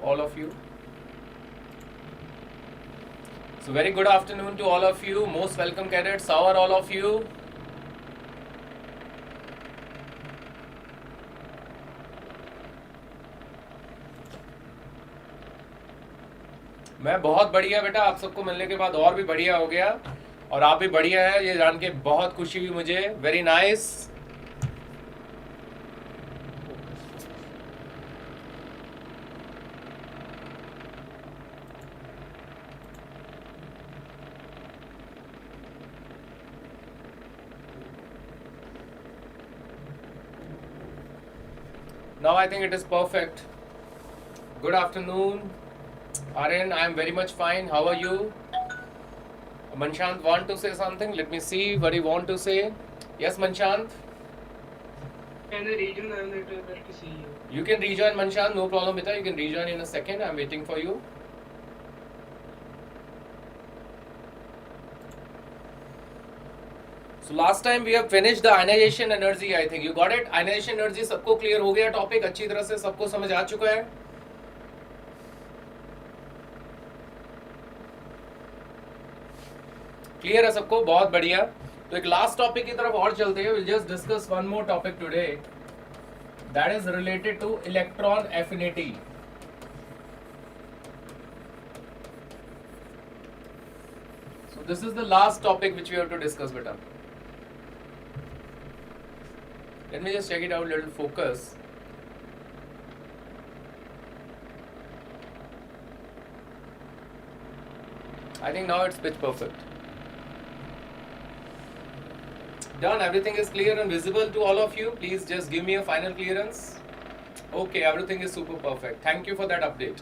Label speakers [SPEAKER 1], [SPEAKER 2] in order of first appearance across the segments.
[SPEAKER 1] all of you. So very good afternoon to all of you. Most welcome cadets. How are all of you? मैं बहुत बढ़िया बेटा, आप सबको मिलने के बाद और भी बढ़िया हो गया, और आप भी बढ़िया है ये जान के बहुत खुशी हुई मुझे. Very nice. Now I think it is perfect. Good afternoon. Aryan, I am very much fine. How are you? Manshant want to say something? Let me see what you want to say. Yes, Manshant?
[SPEAKER 2] Can I rejoin? I am not able to see you.
[SPEAKER 1] You can rejoin, Manshant. No problem, beta. You can rejoin in a second. I am waiting for you. So last time we have finished the ionization energy. I think you got it. Ionization energy सबको clear हो गया topic अच्छी तरह से, सबको समझ आ चुका है. क्लियर है सबको? बहुत बढ़िया. तो एक लास्ट टॉपिक की तरफ और चलते हैं. We'll just discuss one more topic today. That is related to electron affinity. So this is the last topic which we have to discuss, beta. Let me just check it out, little focus. I think now it's pitch perfect. Done, everything is clear and visible to all of you. Please just give me a final clearance. Okay, everything is super perfect. Thank you for that update.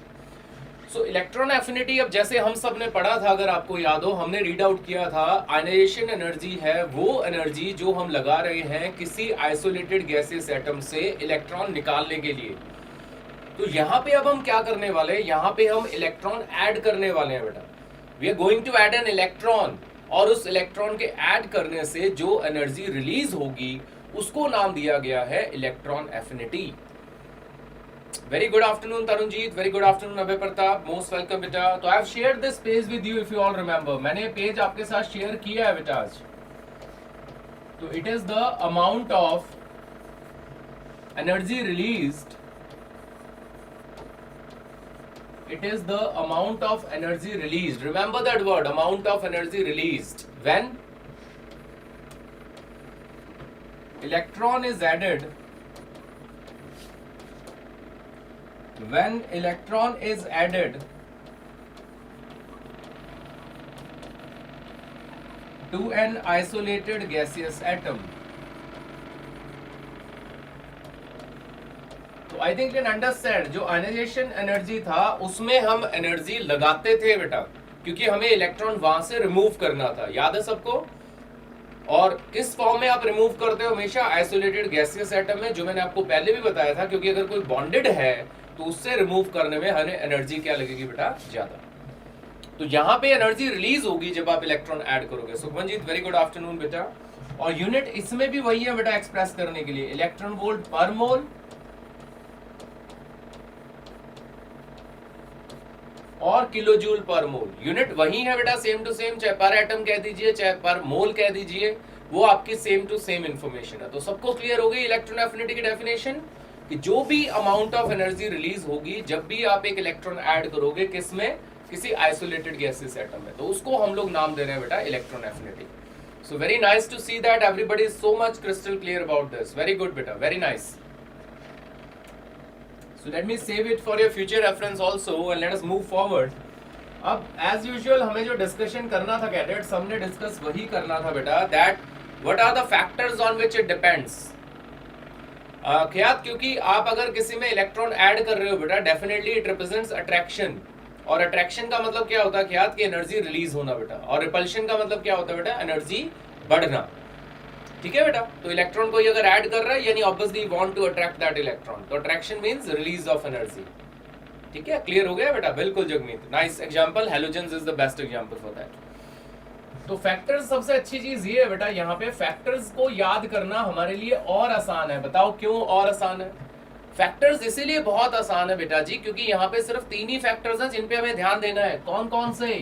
[SPEAKER 1] So electron affinity, अब जैसे हम सब ने पढ़ा था, अगर आपको याद हो, हमने रीड आउट किया था, आयनाइजेशन एनर्जी है वो एनर्जी जो हम लगा रहे हैं किसी आइसोलेटेड गैसियस एटम से इलेक्ट्रॉन निकालने के लिए. तो यहाँ पे अब हम क्या करने वाले हैं, यहाँ पे हम इलेक्ट्रॉन ऐड करने वाले हैं बेटा. We are going to add an electron, और उस इलेक्ट्रॉन के ऐड करने से जो एनर्जी रिलीज होगी उसको नाम दिया गया है electron affinity. Very good afternoon Tarunjeet, very good afternoon Abhay Pratap, most welcome बेटा. तो I have shared this page with you if you all remember. मैंने पेज आपके साथ शेयर किया है बेटा आज. तो it is the amount of energy released. It is the amount of energy released. Remember that word, amount of energy released. When electron is added. When electron is added to an isolated gaseous atom. तो I think you can understand, जो ionization energy था उसमें हम energy लगाते थे बेटा, क्योंकि हमें इलेक्ट्रॉन वहां से रिमूव करना था. याद है सबको? और किस फॉर्म में आप रिमूव करते हो? हमेशा आइसोलेटेड गैसियस एटम में, जो मैंने आपको पहले भी बताया था, क्योंकि अगर कोई बॉन्डेड है तो उससे रिमूव करने में हमें एनर्जी क्या लगेगी बेटा? ज्यादा. तो यहाँ पे एनर्जी रिलीज होगी जब आप इलेक्ट्रॉन ऐड करोगे. सुखमनजीत, वेरी गुड आफ्टरनून बेटा. और यूनिट इसमें भी वही है बेटा, एक्सप्रेस करने के लिए इलेक्ट्रॉन वोल्ट पर मोल और किलो जूल पर मोल. यूनिट वही है बेटा, सेम टू सेम, चाहे पर एटम कह दीजिए चाहे पर मोल कह दीजिए, वो आपकी सेम टू सेम इंफॉर्मेशन है. तो सबको क्लियर हो गई इलेक्ट्रॉन एफिनिटी की डेफिनेशन, कि जो भी अमाउंट ऑफ एनर्जी रिलीज होगी जब भी आप एक इलेक्ट्रॉन ऐड करोगे किसमें? किसी आइसोलेटेड गैसेस एटम में, तो उसको हम लोग नाम दे रहे हैं बेटा electron affinity. So very nice to see that everybody is so much crystal clear about this. Very good बेटा, very nice. So let me save it for your future reference also and let us move forward. अब as usual हमें जो discussion करना था cadets, हमने discuss वही करना था बेटा, that what are the factors on which it depends. ख्यात, क्योंकि आप अगर किसी में इलेक्ट्रॉन ऐड कर रहे हो बेटा, डेफिनेटली इट रिप्रेजेंट्स अट्रैक्शन, और अट्रैक्शन का मतलब क्या होता है ख्यात? कि एनर्जी रिलीज होना बेटा, और रिपल्शन का मतलब क्या होता है बेटा? एनर्जी बढ़ना. ठीक है बेटा? तो इलेक्ट्रॉन कोई अगर ऐड कर रहा है, यानी obviously want to attract that electron, तो attraction means release of energy. ठीक है, क्लियर हो गया बेटा? बिल्कुल Jagmeet, nice example. Halogens is the best example for that. तो फैक्टर्स, सबसे अच्छी चीज ये है बेटा, यहाँ पे फैक्टर्स को याद करना हमारे लिए और आसान है. बताओ क्यों और आसान है? फैक्टर्स इसीलिए बहुत आसान है बेटा जी, क्योंकि यहाँ पे सिर्फ 3 ही फैक्टर्स हैं जिन पे हमें ध्यान देना है। कौन कौन से?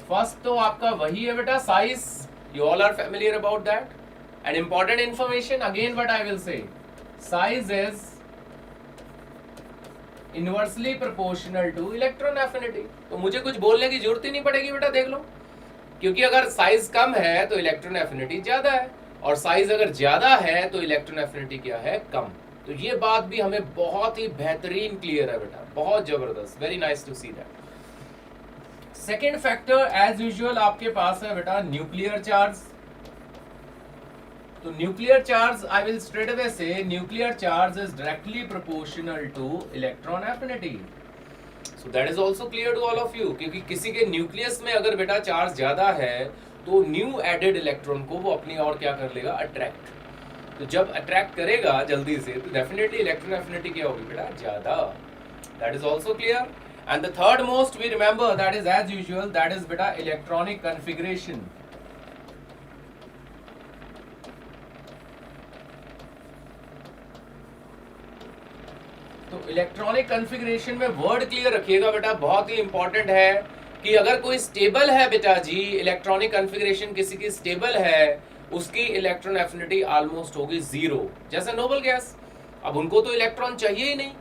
[SPEAKER 1] फर्स्ट तो आपका वही है बेटा, size, you all are familiar about that. And important information again what I will say, size is inversely proportional to electron affinity. तो मुझे कुछ बोलने की जरूरत ही नहीं पड़ेगी बेटा, देख लो, क्योंकि अगर साइज कम है तो इलेक्ट्रॉन एफिनिटी ज्यादा है, और साइज अगर ज्यादा है तो इलेक्ट्रॉन एफिनिटी क्या है? कम। तो ये बात भी हमें बहुत ही बेहतरीन क्लियर है बेटा, बहुत जबरदस्त, very nice to see that. Second factor as usual आपके पास है बेटा न्यूक्लियर चार्ज। तो nuclear charge I will straight away से nuclear charge is directly proportional to electron affinity. So that is also clear to all of you, क्योंकि किसी के nucleus में अगर बेटा चार्ज ज्यादा है तो न्यू एडेड इलेक्ट्रॉन को वो अपनी ओर क्या कर लेगा? अट्रैक्ट। तो जब अट्रैक्ट करेगा जल्दी से तो डेफिनेटली इलेक्ट्रॉन एफिनिटी क्या होगी बेटा? ज्यादा। That is also clear. And the third most we remember, that is as usual, that is बेटा इलेक्ट्रॉनिक कॉन्फ़िगरेशन। तो इलेक्ट्रॉनिक कॉन्फ़िगरेशन में वर्ड क्लियर रखिएगा बेटा, बहुत ही इंपॉर्टेंट है कि अगर कोई स्टेबल है बेटा जी, इलेक्ट्रॉनिक कॉन्फ़िगरेशन किसी की स्टेबल है, उसकी इलेक्ट्रॉन एफिनिटी ऑलमोस्ट होगी 0। जैसे नोबल गैस, अब उनको तो इलेक्ट्रॉन चाहिए ही नहीं,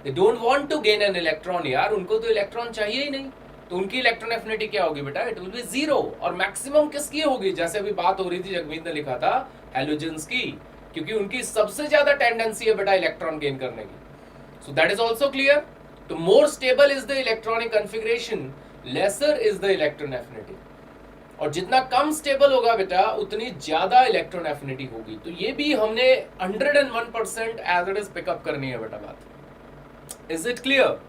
[SPEAKER 1] they don't want to gain an electron यार, उनको तो इलेक्ट्रॉन चाहिए ही नहीं, तो उनकी इलेक्ट्रॉन एफिनिटी क्या होगी बेटा? It will be 0। और मैक्सिमम किसकी होगी? जैसे अभी बात हो रही थी, जगमीत ने लिखा था हैलोजेंस की, क्योंकि उनकी सबसे ज्यादा टेंडेंसी है बेटा इलेक्ट्रॉन गेन करने की। So that is also clear. The more stable is the electronic configuration, lesser is the electron affinity. और जितना कम स्टेबल होगा बेटा उतनी ज्यादा इलेक्ट्रॉन एफिनिटी होगी। तो ये भी हमने 101% एज इट इज पिकअप करनी है बेटा बात। Is it clear?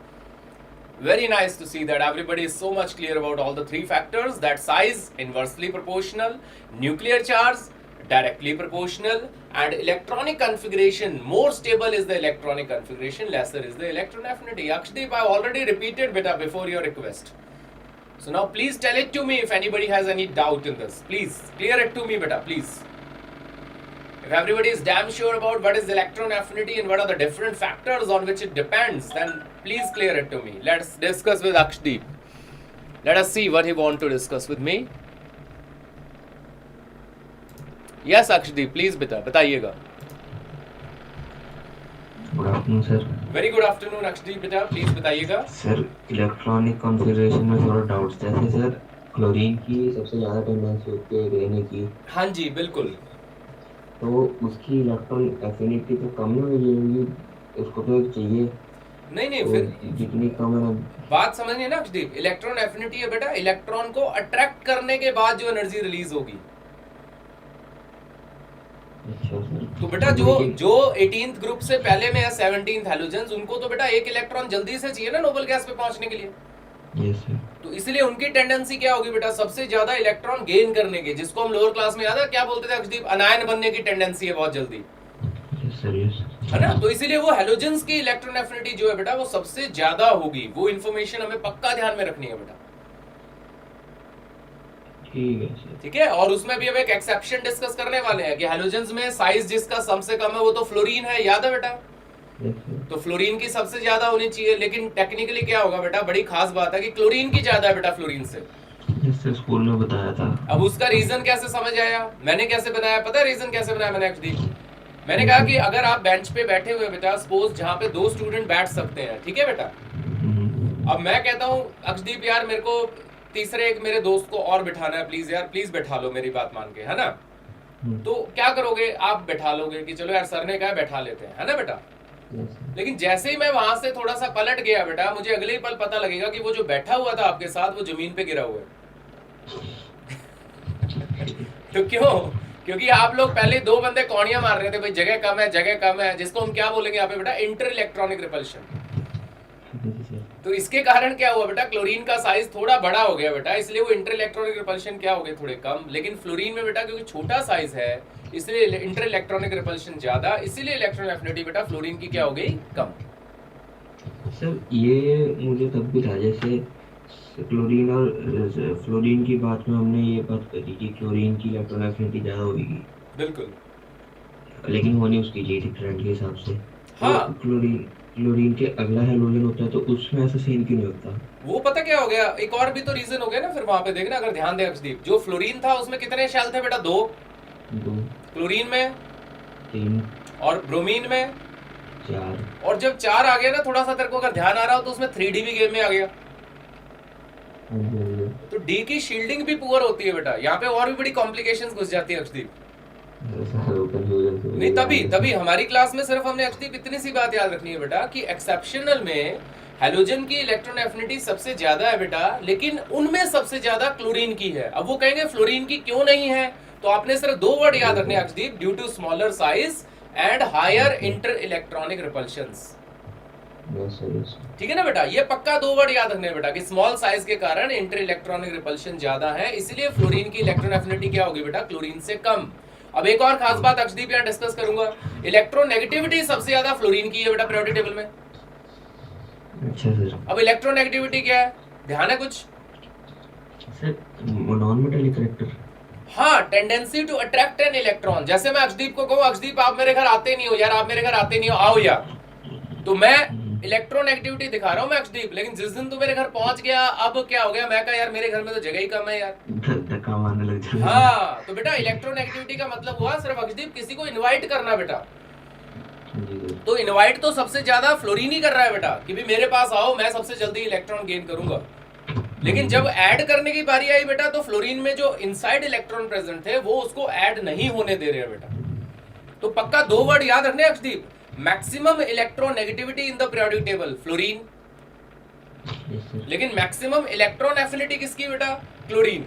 [SPEAKER 1] Very nice to see that everybody is so much clear about all the 3 factors, that size inversely proportional, nuclear charge directly proportional, and electronic configuration, more stable is the electronic configuration, lesser is the electron affinity. Akshdeep, I already repeated beta before your request. So now please tell it to me if anybody has any doubt in this. Please clear it to me beta, please. If everybody is damn sure about what is electron affinity and what are the different factors on which it depends, then please clear it to me. Let's discuss with Akshdeep. Let us see what he want to discuss with me. Yes, Akshdeep, please beta, बताइएगा.
[SPEAKER 3] Good afternoon sir.
[SPEAKER 1] Very good afternoon, Akshdeep beta, please बताइएगा.
[SPEAKER 3] Sir electronic configuration में थोड़ा doubts, जैसे sir chlorine की सबसे ज़्यादा tendency होती है रहने की।
[SPEAKER 1] हाँ जी बिल्कुल।
[SPEAKER 3] तो उसकी इलेक्ट्रॉन एफिनिटी तो कम नहीं मिलेगी, उसको तो एक चाहिए।
[SPEAKER 1] नहीं
[SPEAKER 3] तो
[SPEAKER 1] फिर
[SPEAKER 3] जितनी कम है
[SPEAKER 1] बात समझिए ना अक्षदीप, इलेक्ट्रॉन एफिनिटी है बेटा इलेक्ट्रॉन को अट्रैक्ट करने के बाद जो एनर्जी रिलीज होगी।
[SPEAKER 3] अच्छा सर।
[SPEAKER 1] तो बेटा जो 18th ग्रुप से पहले में है 17th हैलोजेंस, उनको तो बेटा एक इलेक्ट्रॉन जल्दी से चाहिए ना नोबल गैस पे पहुंचने के लिए।
[SPEAKER 3] Yes sir.
[SPEAKER 1] तो इसलिए उनकी टेंडेंसी क्या होगी बेटा? सबसे ज्यादा इलेक्ट्रॉन गेन करने की, जिसको हम लोअर क्लास में याद है क्या बोलते थे अक्षदीप? अनायन बनने की टेंडेंसी है बहुत जल्दी,
[SPEAKER 3] यस सर, यस
[SPEAKER 1] है ना? तो इसीलिए वो हैलोजेंस की इलेक्ट्रॉन एफिनिटी जो है बेटा वो सबसे ज्यादा होगी। वो इन्फॉर्मेशन हमें पक्का ध्यान में रखनी है बेटा,
[SPEAKER 3] ठीक है सर।
[SPEAKER 1] ठीक है? और उसमें भी अब एक एक्सेप्शन डिस्कस करने वाले हैं कि हैलोजेंस में साइज जिसका कम से कम है वो तो फ्लोरीन है, याद है बेटा?
[SPEAKER 3] Yes sir.
[SPEAKER 1] तो फ्लोरीन की सबसे ज्यादा होनी चाहिए, लेकिन टेक्निकली क्या होगा बेटा, बड़ी खास बात है कि क्लोरीन की ज्यादा है बेटा फ्लोरीन से।
[SPEAKER 3] यस सर, स्कूल में बताया था।
[SPEAKER 1] अब उसका रीजन कैसे समझ आया? मैंने कैसे बनाया पता है? रीजन कैसे बनाया मैंने एक्चुअली, मैंने कहा कि अगर आप बेंच पे बैठे हुए बेटा, सपोज जहाँ पे 2 स्टूडेंट बैठ सकते हैं, ठीक है बेटा? अब मैं कहता हूँ अक्षदीप यार मेरे को तीसरे एक मेरे दोस्त को और बिठाना है, प्लीज यार प्लीज बैठा लो मेरी बात मान के, है ना? तो क्या करोगे आप? बैठा लोगे कि चलो यार सर ने कहा बैठा लेते हैं, है ना बेटा? लेकिन जैसे ही मैं वहां से थोड़ा सा पलट गया बेटा, मुझे अगले ही पल पता लगेगा कि वो जो बैठा हुआ था आपके साथ वो जमीन पे गिरा हुआ है। तो क्यों? क्योंकि आप लोग पहले 2 बंदे कौड़ियां मार रहे थे, भाई जगह कम है जगह कम है, जिसको हम क्या बोलेंगे यहाँ पे बेटा? Inter electronic repulsion. तो इसके कारण क्या हुआ बेटा? क्लोरीन का साइज थोड़ा बड़ा हो गया बेटा, इसलिए वो इंटर इलेक्ट्रॉनिक रिपल्शन क्या हो गए? थोड़े कम। लेकिन फ्लोरीन में बेटा क्योंकि छोटा साइज है इसलिए इंटर इलेक्ट्रॉनिक रिपल्शन ज्यादा, इसीलिए इलेक्ट्रॉन एफिनिटी बेटा फ्लोरीन की क्या हो गई? कम।
[SPEAKER 3] सर ये मुझे तब भी था, जैसे क्लोरीन और फ्लोरीन की बात में हमने ये बात करी कि क्लोरीन की इलेक्ट्रॉन एफिनिटी ज़्यादा होगी,
[SPEAKER 1] बिल्कुल,
[SPEAKER 3] लेकिन होनी उसकी चाहिए थी ट्रेंड के हिसाब से।
[SPEAKER 1] हाँ
[SPEAKER 3] क्लोरीन के अगला हेलोजन होता है तो उसमें ऐसा सीन क्यों नहीं होता?
[SPEAKER 1] वो पता क्या हो गया, एक और भी तो रीजन हो गया ना फिर वहां पे देखना, अगर ध्यान दे अक्षदीप, जो फ्लोरीन था उसमें कितने शेल थे बेटा? 2।
[SPEAKER 3] 2,
[SPEAKER 1] क्लोरीन में
[SPEAKER 3] 3,
[SPEAKER 1] और ब्रोमीन में
[SPEAKER 3] 4।
[SPEAKER 1] और जब 4 आ गया ना, थोड़ा सा तेरे को अगर ध्यान आ रहा हो तो उसमें 3D भी गेम में आ गया।
[SPEAKER 3] हाँ जी, हाँ जी।
[SPEAKER 1] तो डी की शील्डिंग भी पुअर होती है बेटा, यहाँ पे और भी बड़ी कॉम्प्लिकेशंस घुस जाती है अक्षदीप। नहीं तभी हमारी क्लास में सिर्फ हमने अक्षदीप इतनी सी बात याद रखनी है बेटा कि एक्सेप्शनल में हैलोजन की इलेक्ट्रॉन एफिनिटी सबसे ज्यादा है बेटा, लेकिन उनमें सबसे ज्यादा क्लोरीन की है। अब वो कहेंगे फ्लोरीन की क्यों नहीं है, तो आपने सिर्फ 2 वर्ड याद रखने Akshdeep, due to smaller size and higher inter electronic repulsions. ठीक है ना बेटा, ये पक्का 2 वर्ड याद रखने बेटा कि स्मॉल साइज के कारण इंटर इलेक्ट्रॉनिक रिपल्शन ज्यादा है, इसलिए फ्लोरीन की इलेक्ट्रॉन एफिनिटी क्या होगी बेटा? क्लोरीन से कम। अब एक और खास बात अक्षदीप यहाँ डिस्कस करूंगा, इलेक्ट्रोनेगेटिविटी सबसे ज्यादा फ्लोरीन की है बेटा पीरियोडिक टेबल में।
[SPEAKER 3] अच्छा सर।
[SPEAKER 1] अब इलेक्ट्रोनेगेटिविटी क्या है, ध्यान है कुछ?
[SPEAKER 3] Sir non metallic character.
[SPEAKER 1] हाँ, tendency to attract an electron. जैसे मैं अक्षदीप को कहूँ, अक्षदीप आप मेरे घर आते नहीं हो यार, आप मेरे घर आते नहीं हो, आओ यार, तो मैं इलेक्ट्रोनेगेटिविटी दिखा रहा हूँ मैं अक्षदीप, लेकिन जिस दिन तू मेरे घर पहुंच गया, अब क्या हो गया, मैं कहा यार मेरे घर में तो जगह ही कम है यार,
[SPEAKER 3] धक्का मारने लग जाएगा।
[SPEAKER 1] हाँ, तो बेटा इलेक्ट्रोनेगेटिविटी का मतलब हुआ सिर्फ अक्षदीप किसी को इनवाइट करना बेटा। तो इनवाइट तो सबसे ज्यादा फ्लोरीन ही कर रहा है बेटा कि भी मेरे पास आओ, मैं सबसे जल्दी इलेक्ट्रॉन गेन करूंगा। लेकिन जब ऐड करने की बारी आई बेटा, तो फ्लोरीन में जो इनसाइड इलेक्ट्रॉन प्रेजेंट थे वो उसको ऐड नहीं होने दे रहे हैं बेटा। तो पक्का 2 वर्ड याद रखने Akshdeep, maximum electronegativity in the periodic table fluorine, लेकिन मैक्सिमम इलेक्ट्रॉन एफिनिटी किसकी बेटा? क्लोरीन।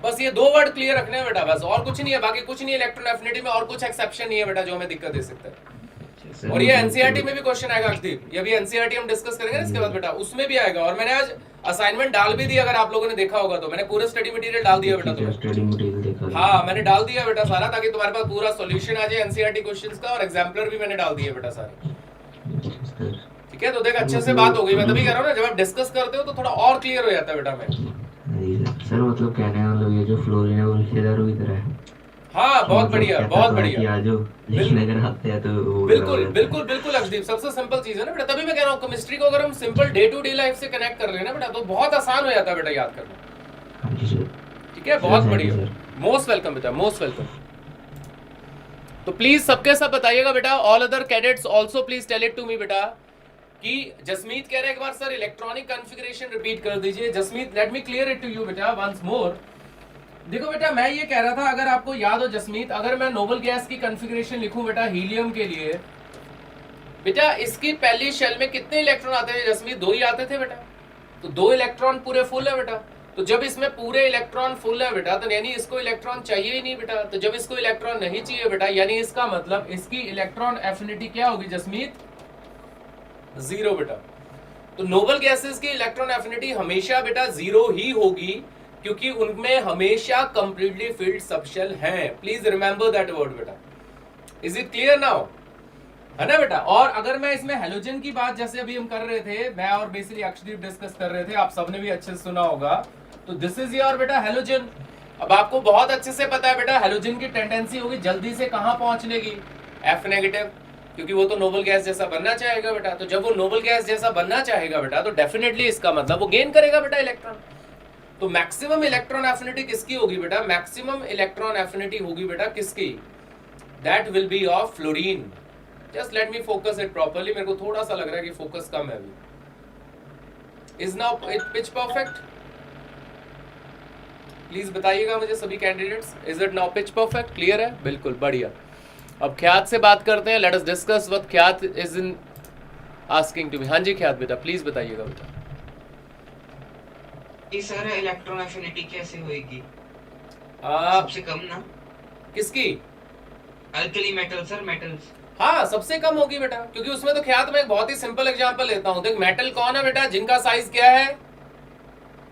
[SPEAKER 1] बस ये 2 वर्ड क्लियर रखने हैं बेटा, बस और कुछ नहीं है, बाकी कुछ नहीं है इलेक्ट्रॉन एफिनिटी में, और कुछ एक्सेप्शन नहीं है बेटा जो हमें दिक्कत दे सकता है। और ये एनसीईआरटी में भी क्वेश्चन आएगा अक्षदीप, ये भी एनसीईआरटी हम डिस्कस करेंगे इसके बाद बेटा, उसमें भी आएगा। और मैंने आज असाइनमेंट डाल भी दिया, अगर आप लोगों ने देखा होगा तो मैंने पूरा स्टडी मटेरियल डाल दिया बेटा तुम्हें।
[SPEAKER 3] स्टडी मटेरियल देखा।
[SPEAKER 1] हाँ, मैंने डाल दिया बेटा सारा, ताकि तुम्हारे पास पूरा सॉल्यूशन आ जाए एनसीईआरटी क्वेश्चंस का, और एग्जाम्पलर भी मैंने डाल दिए बेटा सारे। ठीक है, तो देख अच्छे से बात हो गई, मैं तभी कह रहा हूँ ना, जब आप डिस्कस करते हो तो थोड़ा और क्लियर हो जाता है बेटा। मैं
[SPEAKER 3] सर मतलब कहने का मतलब ये जो फ्लोरीन है वो रिश्तेदारों की तरह है।
[SPEAKER 1] हाँ, बहुत बढ़िया, बहुत बढ़िया।
[SPEAKER 3] आज लेकिन अगर आते हैं तो
[SPEAKER 1] बिल्कुल बिल्कुल बिल्कुल अक्षदीप, सबसे सिंपल चीज है ना बेटा, तभी मैं कह रहा हूँ केमिस्ट्री को अगर हम simple day to day life से कनेक्ट कर लेना बेटा, तो बहुत आसान हो जाता है बेटा याद करना। ठीक है, बहुत बढ़िया, मोस्ट वेलकम बेटा, मोस्ट वेलकम। तो प्लीज सबके सब बताइएगा बेटा, all other cadets also please tell it to me बेटा, कि जसमीत कह रहे हैं एक बार सर इलेक्ट्रॉनिक कॉन्फ़िगरेशन रिपीट कर दीजिए। Jasmeet, let me clear it to you बेटा वंस मोर। देखो बेटा, मैं ये कह रहा था, अगर आपको याद हो जसमीत, अगर मैं नोबल गैस की कॉन्फ़िगरेशन लिखूं बेटा हीलियम के लिए, बेटा इसकी पहली शेल में कितने इलेक्ट्रॉन आते थे जसमीत? 2 ही आते थे बेटा, तो 2 इलेक्ट्रॉन पूरे फुल है बेटा। तो जब इसमें पूरे इलेक्ट्रॉन फुल है बेटा, तो यानी इसको इलेक्ट्रॉन चाहिए ही नहीं बेटा। तो जब इसको इलेक्ट्रॉन नहीं चाहिए बेटा, यानी इसका मतलब इसकी इलेक्ट्रॉन एफिनिटी क्या होगी जसमीत? 0 बेटा। तो नोबल गैसेस की इलेक्ट्रॉन एफिनिटी हमेशा बेटा 0 ही होगी, क्योंकि उनमें हमेशा कंप्लीटली फिल्ड सबशेल हैं। प्लीज रिमेंबर दैट वर्ड बेटा। Is it clear now? है ना बेटा। और अगर मैं इसमें हेलोजन की बात जैसे अभी हम कर रहे थे, मैं और बेसिकली अक्षदीप डिस्कस कर रहे थे, आप सबने भी अच्छे से सुना होगा, तो दिस इज योर बेटा हेलोजन। अब आपको बहुत अच्छे से पता है बेटा हेलोजन की टेंडेंसी होगी जल्दी से कहां पहुंचने की? F नेगेटिव, क्योंकि वो तो नोबल गैस जैसा बनना चाहेगा बेटा। तो जब वो नोबल गैस जैसा बनना चाहेगा बेटा, तो डेफिनेटली इसका मतलब वो गेन करेगा बेटा इलेक्ट्रॉन। तो मैक्सिमम इलेक्ट्रॉन एफिनिटी किसकी होगी बेटा? मैक्सिमम इलेक्ट्रॉन एफिनिटी होगी बेटा किसकी? That will be of fluorine. Just let me focus it properly, मेरे को थोड़ा सा लग रहा है कि फोकस कम है अभी। Is now it pitch perfect? Please बताइएगा मुझे सभी candidates, is it now pitch perfect? Clear है? बिल्कुल बढ़िया। अब ख्यात से बात करते हैं, let us discuss what Khyat is in asking to me. हाँ जी ख्यात बेटा, प्लीज बताइएगा बेटा।
[SPEAKER 2] ये सर इलेक्ट्रॉन एफिनिटी कैसे होएगी? सबसे कम ना?
[SPEAKER 1] किसकी?
[SPEAKER 2] Alkali metal sir, metals.
[SPEAKER 1] हाँ, सबसे कम होगी बेटा, क्योंकि उसमें तो ख्यात में एक बहुत ही सिंपल एग्जांपल लेता हूँ। देख मेटल कौन है बेटा? जिनका साइज क्या है?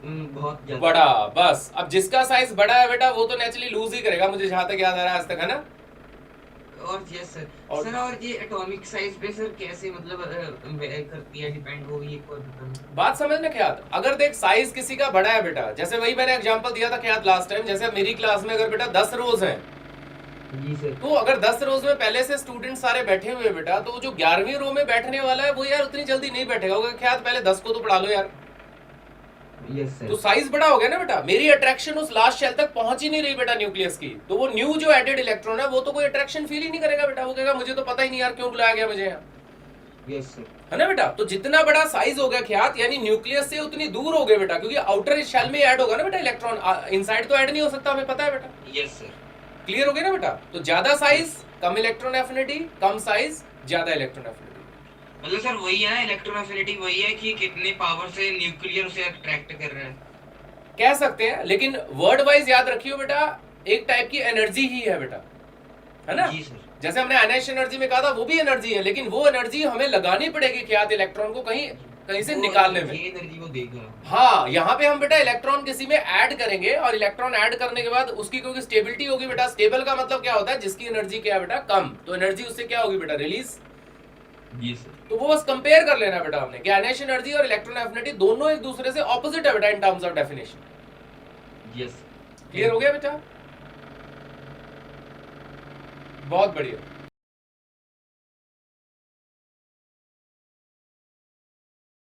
[SPEAKER 2] बहुत ज्यादा
[SPEAKER 1] बड़ा। बस अब जिसका साइज बड़ा है बेटा, वो तो नेचुरली लूज ही करेगा, मुझे जहां तक याद आ रहा है आज तक, है ना?
[SPEAKER 2] और यस सर। सर और ये एटॉमिक साइज पे सर कैसे मतलब करती है, डिपेंड वो ये को
[SPEAKER 1] बात समझने ख्यात। अगर देख साइज किसी का बड़ा है बेटा, जैसे वही मैंने एग्जांपल दिया था ख्यात लास्ट टाइम, जैसे मेरी क्लास में अगर बेटा 10 रोज हैं,
[SPEAKER 2] जी सर।
[SPEAKER 1] तो अगर 10 रोज में पहले से स्टूडेंट सारे बैठे हुए बेटा, तो जो 11वीं रो में बैठने वाला है वो यार उतनी जल्दी नहीं बैठेगा, वो क्या पहले 10 को तो पढ़ा लो यार।
[SPEAKER 2] यस
[SPEAKER 1] तो
[SPEAKER 2] सर।
[SPEAKER 1] साइज बड़ा हो गया ना बेटा, मेरी अट्रैक्शन उस लास्ट शेल तक पहुंच ही नहीं रही बेटा न्यूक्लियस की, तो वो न्यू जो एडेड इलेक्ट्रॉन है वो तो कोई अट्रैक्शन फील ही नहीं करेगा बेटा, वो कहेगा मुझे तो पता ही नहीं यार क्यों बुलाया गया मुझे यहाँ,
[SPEAKER 2] यस सर।
[SPEAKER 1] है ना बेटा। तो जितना बड़ा साइज हो गया ख्यात, यानी न्यूक्लियस से उतनी दूर हो गए बेटा, क्योंकि आउटर शेल में ऐड होगा ना बेटा इलेक्ट्रॉन, इनसाइड तो ऐड नहीं हो सकता, हमें पता है बेटा।
[SPEAKER 2] Yes sir.
[SPEAKER 1] क्लियर हो गया ना बेटा। तो ज्यादा साइज कम इलेक्ट्रॉन एफिनिटी, कम साइज ज्यादा इलेक्ट्रॉन एफिनिटी।
[SPEAKER 2] मतलब सर वही है ना, इलेक्ट्रॉन एफिनिटी वही है कि कितने पावर से न्यूक्लियर उसे अट्रैक्ट कर रहा है,
[SPEAKER 1] कह सकते हैं, लेकिन वर्ड वाइज याद रखियो बेटा, एक टाइप की एनर्जी ही है बेटा, है ना।
[SPEAKER 2] जी सर।
[SPEAKER 1] जैसे हमने आयनाइजेशन एनर्जी में कहा था, वो भी एनर्जी है, लेकिन वो एनर्जी हमें लगानी पड़ेगी ख्यात इलेक्ट्रॉन को कहीं कहीं से निकालने में।
[SPEAKER 2] ये एनर्जी वो देगा।
[SPEAKER 1] हाँ, यहाँ पे हम बेटा इलेक्ट्रॉन किसी में ऐड करेंगे, और इलेक्ट्रॉन ऐड करने के बाद उसकी क्योंकि स्टेबिलिटी होगी बेटा, स्टेबल का मतलब क्या होता है, जिसकी एनर्जी क्या है बेटा कम, तो एनर्जी उससे क्या होगी बेटा रिलीज।
[SPEAKER 2] जी सर।
[SPEAKER 1] तो वो बस कंपेयर कर लेना बेटा हमने कि आयनाइजेशन एनर्जी और इलेक्ट्रॉन एफिनिटी दोनों एक दूसरे से ऑपोजिट है बेटा in terms of definition.
[SPEAKER 2] Yes.
[SPEAKER 1] Clear हो गया बेटा, बहुत बढ़िया।